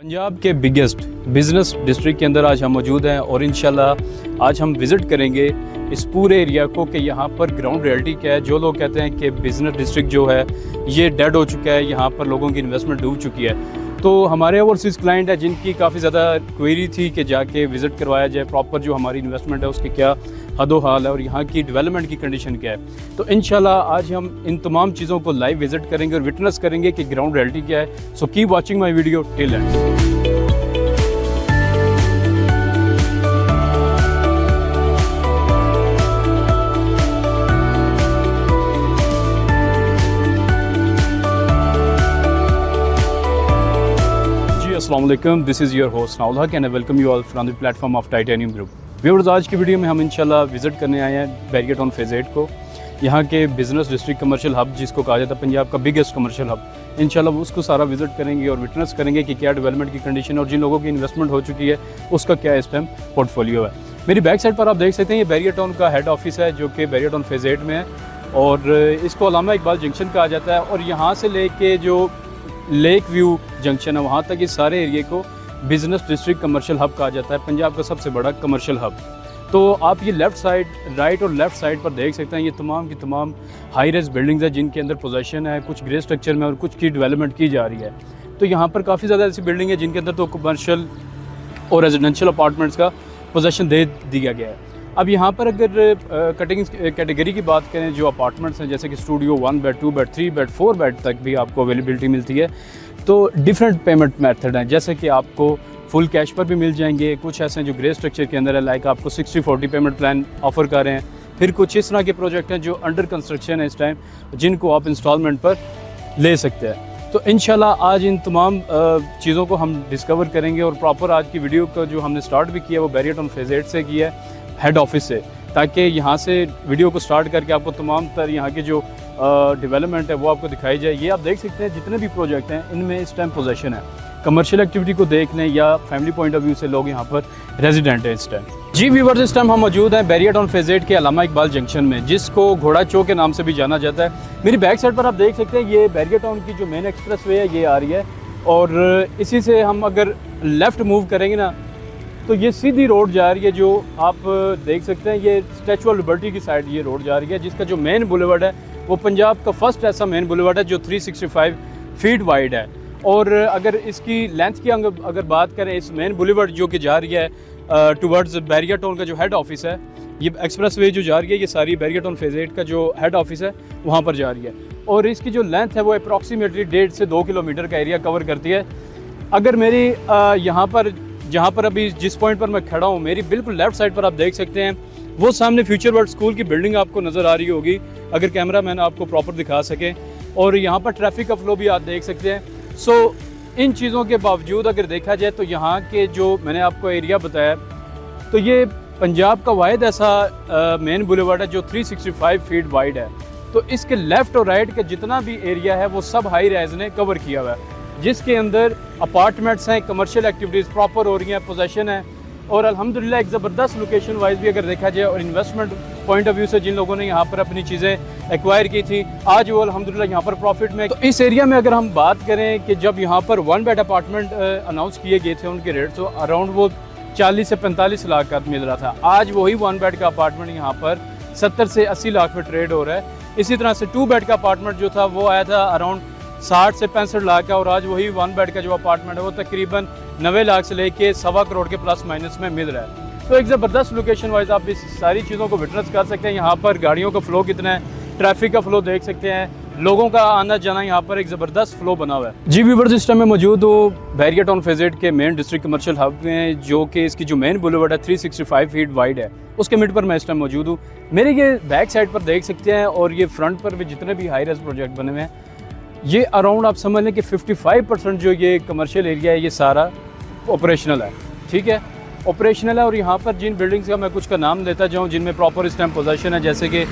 पंजाब के biggest business district के अंदर आज हम मौजूद हैं और इंशाल्लाह आज हम विज़िट करेंगे इस पूरे एरिया को कि यहाँ पर ग्राउंड रियलिटी क्या है। जो लोग कहते हैं कि बिज़नेस डिस्ट्रिक्ट जो है ये डेड हो चुका है, यहाँ पर लोगों की इन्वेस्टमेंट डूब चुकी है, तो हमारे ओवरसीज़ क्लाइंट है जिनकी काफ़ी ज़्यादा क्वेरी थी कि जाके विज़िट करवाया जाए, प्रॉपर जो हमारी इन्वेस्टमेंट है उसकी क्या हदो हाल है और यहाँ की डेवलपमेंट की कंडीशन क्या है। तो इंशाल्लाह आज हम इन तमाम चीज़ों को लाइव विज़िट करेंगे और विटनेस करेंगे कि ग्राउंड रियलिटी क्या है। So keep watching my video till and. अस्सलाम वालेकुम, दिस इज़ योर होस्ट नाउल हक and I welcome you all from the platform of titanium group. Viewers, आज की वीडियो में हम इंशाल्लाह विज़िट करने आए हैं बैरियर टाउन फेज़ 8 को, यहाँ के बिज़नेस डिस्ट्रिक्ट कमर्शियल हब जिसको कहा जाता है पंजाब का बिगेस्ट कमर्शियल हब। इंशाल्लाह उसको सारा विज़िट करेंगे और विटनेस करेंगे कि क्या डेवलपमेंट की कंडीशन और जिन लोगों की इन्वेस्टमेंट हो चुकी है उसका क्या इस टाइम पोर्टफोलियो है। मेरी बैक साइड पर आप देख सकते हैं ये बैरियर टाउन का हेड ऑफिस है जो कि बैरियर टाउन फेज़ 8 में है और इसको अल्लामा इकबाल जंक्शन कहा जाता है और यहाँ से लेके जो लेक व्यू जंक्शन है वहाँ तक इस सारे एरिए को बिज़नेस डिस्ट्रिक्ट कमर्शियल हब कहा जाता है, पंजाब का सबसे बड़ा कमर्शियल हब। तो आप ये लेफ़्ट साइड, राइट और लेफ़्ट साइड पर देख सकते हैं ये तमाम की तमाम हाई रेज बिल्डिंग्स हैं जिनके अंदर पोजेसन है, कुछ ग्रे स्ट्रक्चर में और कुछ की डेवलपमेंट की जा रही है। तो यहाँ पर काफ़ी ज़्यादा ऐसी बिल्डिंग है जिनके अंदर तो कमर्शियल और रेजिडेंशियल अपार्टमेंट्स का पोजेसन दे दिया गया है। अब यहाँ पर अगर कटिंग कैटेगरी की बात करें, जो अपार्टमेंट्स हैं जैसे कि studio 1 bed 2 bed 3 bed 4 bed तक भी आपको अवेलेबिलिटी मिलती है। तो डिफरेंट पेमेंट मेथड हैं, जैसे कि आपको फुल कैश पर भी मिल जाएंगे, कुछ ऐसे हैं जो ग्रे स्ट्रक्चर के अंदर है, लाइक आपको 60-40 पेमेंट प्लान ऑफर कर रहे हैं। फिर कुछ इस तरह के प्रोजेक्ट हैं जो अंडर कंस्ट्रक्शन है इस टाइम, जिनको आप इंस्टॉलमेंट पर ले सकते हैं। तो इंशाल्लाह आज इन तमाम चीज़ों को हम डिस्कवर करेंगे और प्रॉपर आज की वीडियो का जो हमने स्टार्ट भी किया वो बैरियर टाउन फेज़ 8 से किया है, हेड ऑफिस से, ताकि यहाँ से वीडियो को स्टार्ट करके आपको तमाम तर यहाँ की जो डेवलपमेंट है वो आपको दिखाई जाए। ये आप देख सकते हैं जितने भी प्रोजेक्ट हैं इनमें इस टाइम पोजेसन है, कमर्शियल एक्टिविटी को देख लें या फैमिली पॉइंट ऑफ व्यू से लोग यहाँ पर रेजिडेंट हैं इस टाइम। जी व्यूअर्स, इस टाइम हम मौजूद हैं बैरियर टाउन फेज़ 8 के अल्लामा इकबाल जंक्शन में, जिसको घोड़ा चौक के नाम से भी जाना जाता है। मेरी बैक साइड पर आप देख सकते हैं ये बैरियर टाउन की जो मेन एक्सप्रेस वे है ये आ रही है और इसी से हम अगर लेफ़्ट मूव करेंगे ना तो ये सीधी रोड जा रही है, जो आप देख सकते हैं ये स्टैचू ऑफ लिबर्टी की साइड ये रोड जा रही है, जिसका जो मेन बुलेवर्ड है वो पंजाब का फर्स्ट ऐसा मेन बुलेवर्ड है जो 365 फीट वाइड है। और अगर इसकी लेंथ की अगर बात करें, इस मेन बुलेवर्ड जो कि जा रही है टुवर्ड्स बैरियर टाउन का जो हेड ऑफिस है, ये एक्सप्रेस वे जो जा रही है ये सारी बैरियर टाउन फेज़ 8 का जो हेड ऑफिस है वहाँ पर जा रही है और इसकी जो लेंथ है वो अप्रॉक्सीमेटली 1.5 से 2 किलोमीटर का एरिया कवर करती है। अगर मेरी यहाँ पर जहाँ पर अभी जिस पॉइंट पर मैं खड़ा हूँ, मेरी बिल्कुल लेफ़्ट साइड पर आप देख सकते हैं वो सामने फ्यूचर वर्ल्ड स्कूल की बिल्डिंग आपको नज़र आ रही होगी, अगर कैमरा मैन आपको प्रॉपर दिखा सके। और यहाँ पर ट्रैफिक का फ्लो भी आप देख सकते हैं। सो इन चीज़ों के बावजूद अगर देखा जाए तो यहाँ के जो मैंने आपको एरिया बताया तो ये पंजाब का वाहिद ऐसा मेन बुलेवर्ड है जो 365 फीट वाइड है। तो इसके लेफ़्ट और राइट का जितना भी एरिया है वो सब हाई राइज ने कवर किया हुआ है, जिसके अंदर अपार्टमेंट्स हैं, कमर्शियल एक्टिविटीज़ प्रॉपर हो रही हैं, पोजेसन है और अल्हम्दुलिल्लाह एक ज़बरदस्त लोकेशन वाइज भी अगर देखा जाए और इन्वेस्टमेंट पॉइंट ऑफ व्यू से जिन लोगों ने यहाँ पर अपनी चीज़ें एक्वायर की थी आज वो अल्हम्दुलिल्लाह यहाँ पर प्रॉफिट में। तो इस एरिया में अगर हम बात करें कि जब यहाँ पर 1 बेड अपार्टमेंट अनाउंस किए गए थे उनके रेट तो अराउंड वो 40 से 45 लाख का मिल रहा था, आज वही 1 बेड का अपार्टमेंट यहाँ पर 70 से 80 लाख में ट्रेड हो रहा है। इसी तरह से 2 बेड का अपार्टमेंट जो था वो आया था अराउंड 60 से 65 लाख का और आज वही 1 बेड का जो अपार्टमेंट है वो तकरीबन 90 लाख से लेके 1.25 करोड़ के प्लस माइनस में मिल रहा है। तो एक ज़बरदस्त लोकेशन वाइज आप इस सारी चीज़ों को विटनेस कर सकते हैं। यहाँ पर गाड़ियों का फ़्लो कितना है, ट्रैफिक का फ़्लो देख सकते हैं, लोगों का आना जाना यहाँ पर एक ज़बरदस्त फ़्लो बना हुआ है। जी व्यूअर्स, इस टाइम में मौजूद हूँ बैरियर टाउन फेज़ 8 के मेन डिस्ट्रिक्ट कमर्शियल हब में, जो कि इसकी जो मेन बुलेवर्ड है 365 फीट वाइड है, उसके मिड पर मैं इस टाइम मौजूद हूँ। मेरे ये बैक साइड पर देख सकते हैं और ये फ्रंट पर भी जितने भी हाई रेज प्रोजेक्ट बने हुए हैं ये अराउंड आप समझ लें कि 55% जो ये कमर्शियल एरिया है ये सारा ऑपरेशनल है। ठीक है, ऑपरेशनल है और यहाँ पर जिन बिल्डिंग्स का मैं कुछ का नाम लेता जाऊँ जिनमें प्रॉपर इस टाइम पोजेसन है, जैसे कि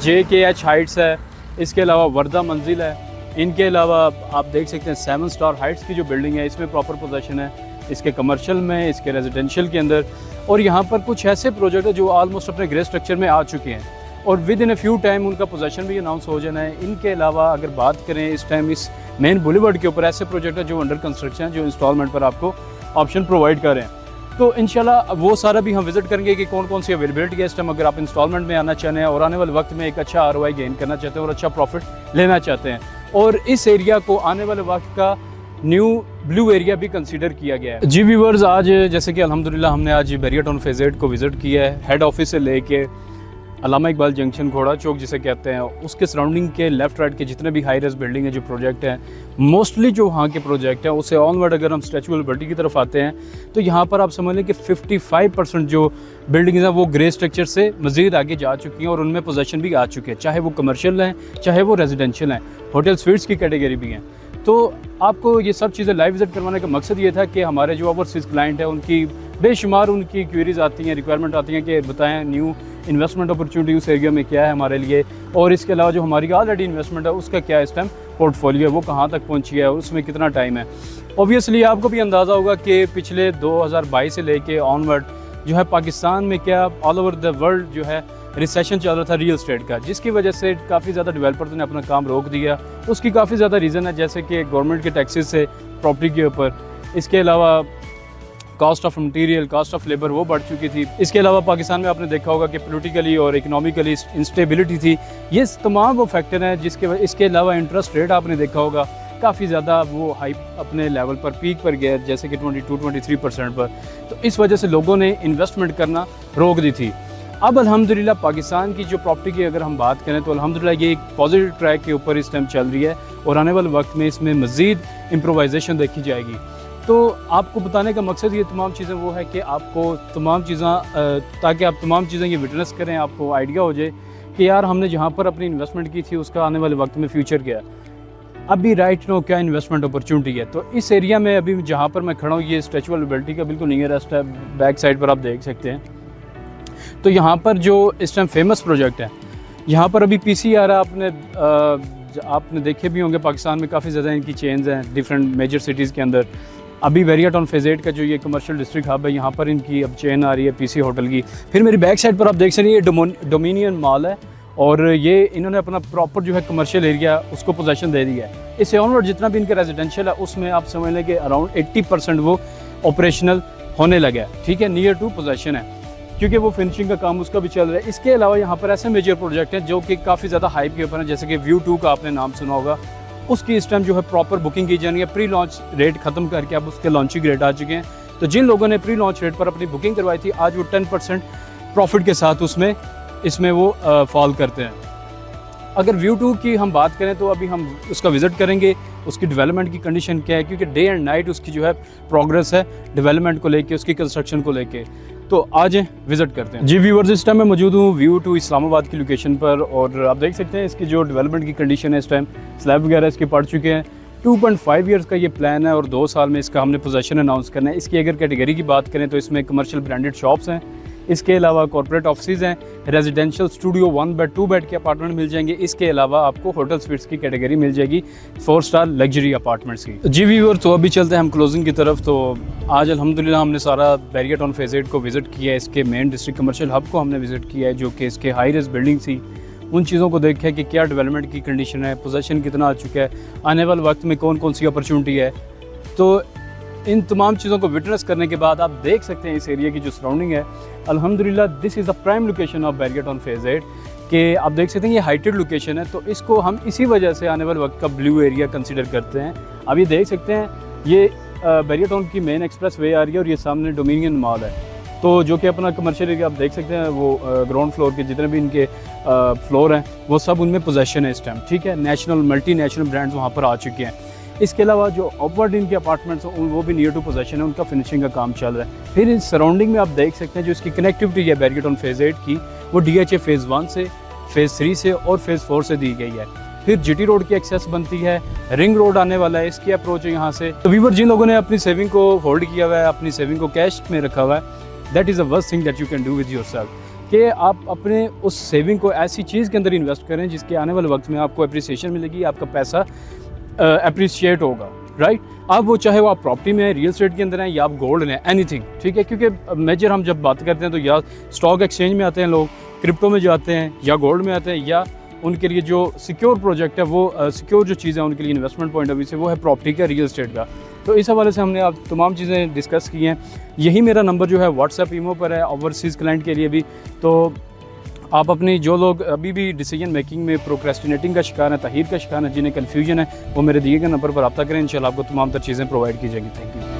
JKH हाइट्स है, इसके अलावा वर्दा मंजिल है, इनके अलावा आप देख सकते हैं 7 स्टार हाइट्स की जो बिल्डिंग है इसमें प्रॉपर पोजेसन है, इसके कमर्शियल में, इसके रेजिडेंशियल के अंदर। और यहाँ पर कुछ ऐसे प्रोजेक्ट है जो ऑलमोस्ट अपने ग्रे स्ट्रक्चर में आ चुके हैं। और with in a few time उनका पोजीशन भी अनाउंस हो जाना है। इनके अलावा अगर बात करें इस टाइम इस मेन बुलेवर्ड के ऊपर ऐसे प्रोजेक्ट है जो अंडर कंस्ट्रक्शन है, जो इंस्टॉलमेंट पर आपको ऑप्शन प्रोवाइड कर रहे हैं। तो इंशाल्लाह वो सारा भी हम विजिट करेंगे कि कौन कौन सी अवेलेबिलिटी है इस टाइम, अगर आप इंस्टॉलमेंट में आना चाहते हैं और आने वाले वक्त में एक अच्छा ROI गेन करना चाहते हैं और अच्छा प्रॉफिट लेना चाहते हैं। और इस एरिया को आने वाले वक्त का न्यू ब्लू एरिया भी कंसीडर किया गया है। जी व्यूअर्स, आज जैसे कि अल्हम्दुलिल्लाह हमने आज बैरियर टाउन फेज़ 8 को विज़िट किया है। हेड ऑफिस से लेके अल्लामा इकबाल जंक्शन, घोड़ा चौक जिसे कहते हैं, उसके सराउंडिंग के लेफ़्ट राइट के जितने भी हाई रेस बिल्डिंग है, जो प्रोजेक्ट हैं, मोस्टली जो वहाँ के प्रोजेक्ट हैं, उससे ऑनवर्ड अगर हम स्टैचू ऑफ लिबर्टी की तरफ आते हैं तो यहाँ पर आप समझ लें कि 55% जो बिल्डिंग्स हैं वो ग्रे स्ट्रक्चर से मज़ीद आगे जा चुकी हैं और उनमें पोजेसन भी आ चुके हैं, चाहे वो कमर्शियल हैं चाहे वो रेजिडेंशियल हैं, होटल स्वीट्स की कैटेगरी भी हैं। तो आपको ये सब चीज़ें लाइव विजिट करवाने का मकसद ये था कि हमारे जो ओवरसीज़ क्लाइंट हैं उनकी बेशुमार उनकी क्वेरीज आती हैं, रिक्वायरमेंट आती हैं कि बताएं न्यू इन्वेस्टमेंट अपॉर्चुनिटी उस एरिया में क्या है हमारे लिए, और इसके अलावा जो हमारी ऑलरेडी इन्वेस्टमेंट है उसका क्या इस टाइम पोर्टफोलियो है, वो कहाँ तक पहुँची है और उसमें कितना टाइम है। ऑब्वियसली आपको भी अंदाज़ा होगा कि पिछले 2022 से लेके ऑनवर्ड जो है पाकिस्तान में क्या ऑल ओवर द वर्ल्ड जो है रिसेशन चल रहा था रियल एस्टेट का, जिसकी वजह से काफ़ी ज़्यादा डेवलपर्स ने अपना काम रोक दिया। उसकी काफ़ी ज़्यादा रीज़न है, जैसे कि गवर्नमेंट के टैक्सेस से प्रॉपर्टी के ऊपर, इसके अलावा cost of material, cost of labour वो बढ़ चुकी थी। इसके अलावा पाकिस्तान में आपने देखा होगा कि पॉलिटिकली और इकोनॉमिकली इंस्टेबिलिटी थी। ये तमाम वो फैक्टर हैं जिसके इसके अलावा इंटरेस्ट रेट आपने देखा होगा काफ़ी ज़्यादा वो हाई अपने लेवल पर पीक पर गया, जैसे कि 22-23% पर। तो इस वजह से लोगों ने इन्वेस्टमेंट करना रोक दी थी। अब अल्हम्दुलिल्लाह पाकिस्तान की जो प्रॉपर्टी की अगर हम बात करें तो अल्हम्दुलिल्लाह ये एक पॉजिटिव ट्रैक के ऊपर इस टाइम चल रही है और आने वाले वक्त में इसमें मज़ीद इम्प्रोवाइजेशन देखी जाएगी। तो आपको बताने का मकसद ये तमाम चीज़ें वो है कि आपको तमाम चीज़ें ताकि आप तमाम चीज़ें ये विटनेस करें, आपको आइडिया हो जाए कि यार हमने जहाँ पर अपनी इन्वेस्टमेंट की थी उसका आने वाले वक्त में फ्यूचर क्या है, अभी राइट नो क्या इन्वेस्टमेंट अपॉर्चुनिटी है। तो इस एरिया में अभी जहाँ पर मैं खड़ा हूँ ये स्टैचू ऑफ लिबर्टी का बिल्कुल नियरेस्ट है, बैक साइड पर आप देख सकते हैं। तो यहाँ पर जो इस टाइम फेमस प्रोजेक्ट है, यहाँ पर अभी PC आ रहा है, आपने देखे भी होंगे पाकिस्तान में काफ़ी ज़्यादा इनकी चेन्स हैं डिफरेंट मेजर सिटीज़ के अंदर। अभी बैरियर टाउन फेज़ 8 का जो ये कमर्शियल डिस्ट्रिक्ट हब है, यहाँ पर इनकी अब चेन आ रही है PC होटल की। फिर मेरी बैक साइड पर आप देख सकते हैं ये डोमिनियन मॉल है और ये इन्होंने अपना प्रॉपर जो है कमर्शियल एरिया उसको पोजेसन दे दिया है। इससे ऑनवर्ड जितना भी इनका रेजिडेंशियल है उसमें आप समझ लें कि अराउंड 80% वो ऑपरेशनल होने लगा है, ठीक है, नियर टू पोजेसन है, क्योंकि वो फिनिशिंग का काम उसका भी चल रहा है। इसके अलावा यहाँ पर ऐसे मेजर प्रोजेक्ट हैं जो कि काफ़ी ज़्यादा हाइप के ऊपर हैं, जैसे कि व्यू 2 का आपने नाम सुना होगा, उसकी इस टाइम जो है प्रॉपर बुकिंग की जानी है। प्री लॉन्च रेट ख़त्म करके अब उसके लॉन्चिंग रेट आ चुके हैं। तो जिन लोगों ने प्री लॉन्च रेट पर अपनी बुकिंग करवाई थी आज वो 10% प्रॉफिट के साथ इसमें वो फॉल करते हैं। अगर व्यू 2 की हम बात करें तो अभी हम उसका विज़िट करेंगे, उसकी डेवलपमेंट की कंडीशन क्या है, क्योंकि डे एंड नाइट उसकी जो है प्रोग्रेस है डेवलपमेंट को लेके, उसकी कंस्ट्रक्शन को लेके। तो आज विज़िट करते हैं। जी व्यूअर्स, इस टाइम मैं मौजूद हूँ व्यू 2 इस्लामाबाद की लोकेशन पर और आप देख सकते हैं इसकी जो डेवलपमेंट की कंडीशन है, इस टाइम स्लैब वगैरह इसके पड़ चुके हैं। 2.5 ईयर्स का ये प्लान है और 2 साल में इसका हमने पोजीशन अनाउंस करना है। इसकी अगर कैटेगरी की बात करें तो इसमें कमर्शियल ब्रांडेड शॉप्स हैं, इसके अलावा कॉर्पोरेट ऑफिस हैं, रेजिडेंशियल स्टूडियो 1 बेड 2 बेड के अपार्टमेंट मिल जाएंगे। इसके अलावा आपको होटल स्वीट्स की कैटेगरी मिल जाएगी, 4 स्टार लग्जरी अपार्टमेंट्स की। जी व्यूअर, तो अभी चलते हैं हम क्लोजिंग की तरफ। तो आज अल्हम्दुलिल्लाह हमने सारा बैरियर टाउन फेज़ 8 को विज़िट किया है, इसके मेन डिस्ट्रिक्ट कमर्शियल हब को हमने विज़िट किया है, जो कि इसके हाई रेस बिल्डिंग थी, उन चीज़ों को देखा है कि क्या डेवलपमेंट की कंडीशन है, पोजीशन कितना आ चुका है, आने वाले वक्त में कौन कौन सी अपॉर्चुनिटी है। तो इन तमाम चीज़ों को विटनेस करने के बाद आप देख सकते हैं इस एरिया की जो सराउंडिंग है, अल्हम्दुलिल्लाह this is the prime location of barrier town phase 8 कि आप देख सकते हैं ये हाइटेड लोकेशन है। तो इसको हम इसी वजह से आने वाले वक्त का ब्लू एरिया कंसिडर करते हैं। अब ये देख सकते हैं ये बैरियर टाउन की मेन एक्सप्रेस वे आ रही है और ये सामने डोमिनियन मॉल है, तो जो कि अपना कमर्शियल एरिया आप देख सकते हैं वो ग्राउंड फ्लोर के जितने भी इनके फ्लोर हैं वो सब उनमें पोजेसन है इस टाइम, ठीक है। नेशनल मल्टी नेशनल ब्रांड्स वहाँ पर आ चुके हैं। इसके अलावा जो अपवर्ड इनके अपार्टमेंट्स हैं वो भी नियर टू पोजेसन है, उनका फिनिशिंग का काम चल रहा है। फिर इस सराउंडिंग में आप देख सकते हैं जो इसकी कनेक्टिविटी है बैरियर टाउन फेज़ 8 की, वो DHA फेज़ 1 से, फेज़ 3 से और फेज़ 4 से दी गई है। फिर GT रोड की एक्सेस बनती है, रिंग रोड आने वाला है, इसकी अप्रोच है यहाँ से। तो व्यूअर, जिन लोगों ने अपनी सेविंग को होल्ड किया हुआ है, अपनी सेविंग को कैश में रखा हुआ है, that is the worst thing that you can do with yourself, कि आप अपने उस सेविंग को ऐसी चीज़ के अंदर इन्वेस्ट करें जिसके आने वाले वक्त में आपको अप्रिसिएशन मिलेगी, आपका पैसा अप्रिशिएट होगा, राइट। अब वो चाहे वो आप प्रॉपर्टी में है, रियल एस्टेट के अंदर हैं या आप गोल्ड में, एनीथिंग, ठीक है। क्योंकि मेजर हम जब बात करते हैं तो या स्टॉक एक्सचेंज में आते हैं लोग क्रिप्टो में जाते हैं या गोल्ड में आते हैं, या उनके लिए जो सिक्योर प्रोजेक्ट है वो सिक्योर जो चीज़ है उनके लिए इन्वेस्टमेंट पॉइंट ऑफ व्यू से वो है प्रॉपर्टी का, रियल एस्टेट का। तो इस हवाले से हमने आप तमाम चीज़ें डिस्कस की हैं। यही मेरा नंबर जो है व्हाट्सएप ईमो पर है ओवरसीज़ क्लाइंट के लिए भी। तो आप अपनी जो लोग अभी भी डिसीजन मेकिंग में प्रोक्रेस्टिनेटिंग का शिकार है, तहीर का शिकार है, जिन्हें कन्फ्यूजन है, वो मेरे दिए गए नंबर पर रब्ता करें। इंशाल्लाह आपको तमाम तर चीज़ें प्रोवाइड की जाएंगी। Thank you.